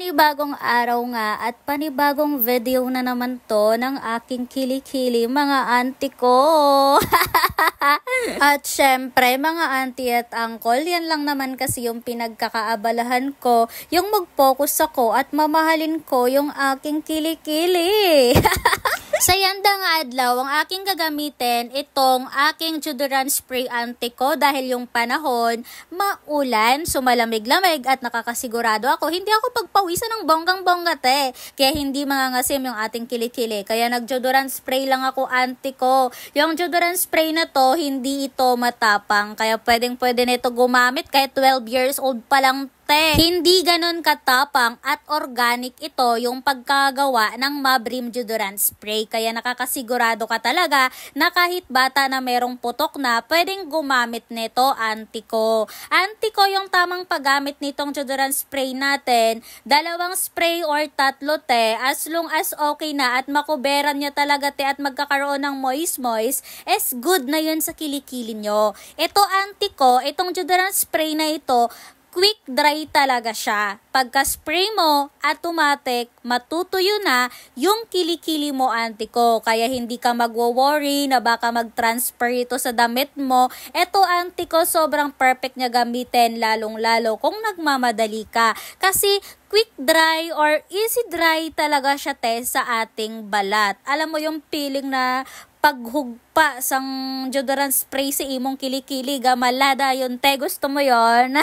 Panibagong araw nga at panibagong video na naman to ng aking kilikili mga auntie ko. At syempre mga auntie at uncle, yan lang naman kasi yung pinagkakaabalahan ko, yung mag-focus ako at mamahalin ko yung aking kilikili. Sa yandang adlaw, ang aking gagamitin itong aking deodorant spray auntie ko dahil yung panahon, maulan, sumalamig-lamig at nakakasigurado ako, hindi ako pagpawisan ng bonggang-bongga te. Kaya hindi mangangasim yung ating kilikili. Kaya nag-deodorant spray lang ako auntie ko. Yung deodorant spray na to, hindi ito matapang. Kaya pwedeng-pwede nito gumamit kahit 12 years old pa lang. Hindi ganon katapang at organic ito yung pagkagawa ng Mabrim deodorant spray. Kaya nakakasigurado ka talaga na kahit bata na merong putok na, pwedeng gumamit nito auntie ko. Auntie ko yung tamang paggamit nitong deodorant spray natin. 2 spray or 3 te, as long as okay na at makuberan niya talaga te at magkakaroon ng moist, is good na yun sa kilikili nyo. Ito auntie ko, itong deodorant spray na ito, quick dry talaga siya. Pagka-spray mo, automatic, matutuyo na yung kilikili mo auntie ko. Kaya hindi ka magwo-worry na baka mag-transfer ito sa damit mo. Ito auntie ko, sobrang perfect niya gamitin, lalong-lalo kung nagmamadali ka. Kasi quick dry or easy dry talaga siya te sa ating balat. Alam mo yung feeling na paghugpa sang deodorant spray si imong kilikili, gamalada yun te, gusto mo yon?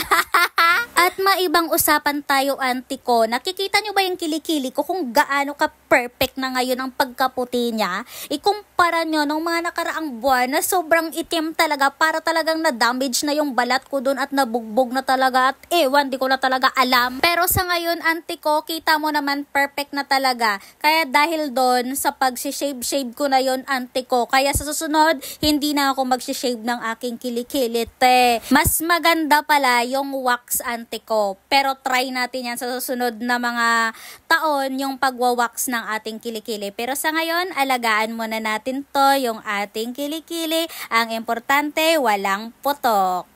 At maibang usapan tayo auntie ko, nakikita nyo ba yung kilikili ko kung gaano ka perfect na ngayon ang pagkaputi niya? Ikumpara nyo nung mga nakaraang buwan na sobrang itim talaga, para talagang na-damage na yung balat ko dun at nabugbog na talaga at ewan, di ko na talaga alam. Pero sa ngayon auntie ko, kita mo naman perfect na talaga. Kaya dahil doon sa pag-shave ko na yon auntie ko, kaya sa susunod, hindi na ako mag-shave ng aking kilikili te. Mas maganda pala yung wax auntie ko. Pero try natin yan sa susunod na mga taon, yung pagwawax ng ating kilikili. Pero sa ngayon, alagaan muna natin to, yung ating kilikili. Ang importante, walang putok.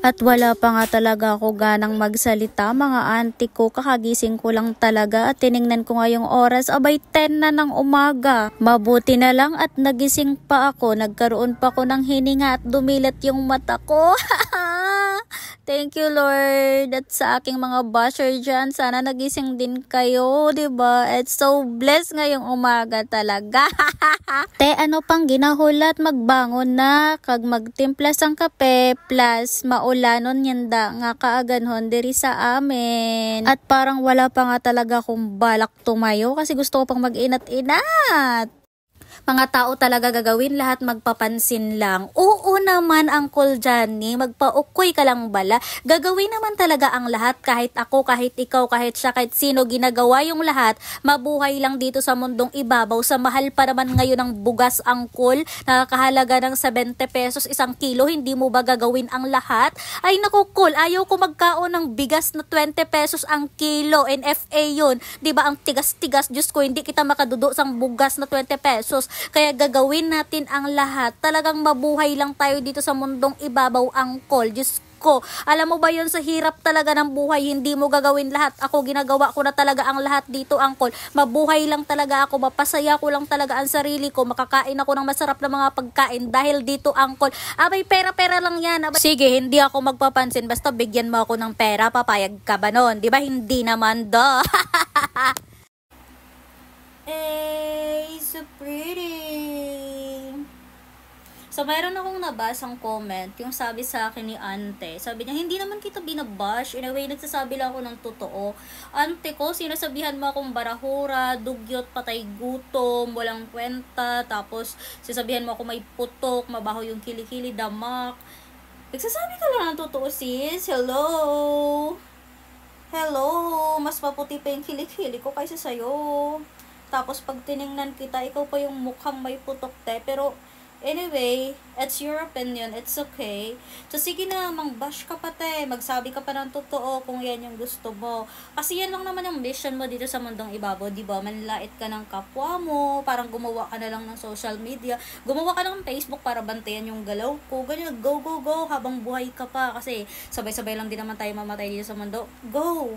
At wala pa nga talaga ako ganang magsalita mga auntie ko, kakagising ko lang talaga at tiningnan ko nga yung oras, abay 10 na ng umaga. Mabuti na lang at nagising pa ako, nagkaroon pa ako ng hininga at dumilat yung mata ko. Thank you Lord. At sa aking mga basher dyan, sana nagising din kayo, diba? It's so blessed ngayong umaga talaga. Te, ano pang ginahulat, magbangon na, kag magtimpla sang kape, plus maulanon yanda nga kaaganhon diri sa amin. At parang wala pa nga talaga akong balak tumayo kasi gusto ko pang mag-inat-inat. Mga tao talaga gagawin lahat magpapansin lang. Oo naman Uncle Johnny, magpa-ukoy ka lang bala. Gagawin naman talaga ang lahat, kahit ako, kahit ikaw, kahit siya, kahit sino, ginagawa yung lahat. Mabuhay lang dito sa mundong ibabaw. Sa mahal pa naman ngayon ng bugas Uncle, nakakahalaga ng 70 pesos isang kilo, hindi mo ba gagawin ang lahat? Ay naku Col, ayaw ko magkaon ng bigas na 20 pesos ang kilo, NFA yun. Diba ang tigas-tigas, Diyos ko, hindi kita makadudo sang bugas na 20 pesos. Kaya gagawin natin ang lahat. Talagang mabuhay lang tayo dito sa mundong ibabaw Uncle. Diyos ko, alam mo ba yun, sa hirap talaga ng buhay, hindi mo gagawin lahat. Ako, ginagawa ko na talaga ang lahat dito Uncle. Mabuhay lang talaga ako, mapasaya ko lang talaga ang sarili ko, makakain ako ng masarap na mga pagkain dahil dito Uncle. Abay, pera-pera lang yan. Abay, sige, hindi ako magpapansin, basta bigyan mo ako ng pera, papayag ka ba nun? Diba? Hindi naman do. Hey, so pretty. So, mayroon akong nabasang comment, yung sabi sa akin ni ante. Sabi niya, hindi naman kita binabash. In a way, nagsasabi lang ako ng totoo. Ante ko, sinasabihan mo akong barahura, dugyot, patay gutom, walang kwenta. Tapos, sinasabihan mo ako may putok, mabaho yung kilikili, damak. Nagsasabi ka lang ng totoo, sis. Hello? Hello? Mas maputi pa yung kilikili ko kaysa sa'yo. Tapos pag tiningnan kita, ikaw pa yung mukhang may putok te. Pero anyway, it's your opinion, it's okay. So sige na, mang-bash ka pa te. Magsabi ka pa ng totoo kung yan yung gusto mo. Kasi yan lang naman yung mission mo dito sa mundong ibabaw, diba? Manlait ka ng kapwa mo, parang gumawa ka na lang ng social media. Gumawa ka ng Facebook para bantayan yung galaw ko. Ganyan, go, go, go habang buhay ka pa. Kasi sabay-sabay lang din naman tayo mamatay dito sa mundo. Go!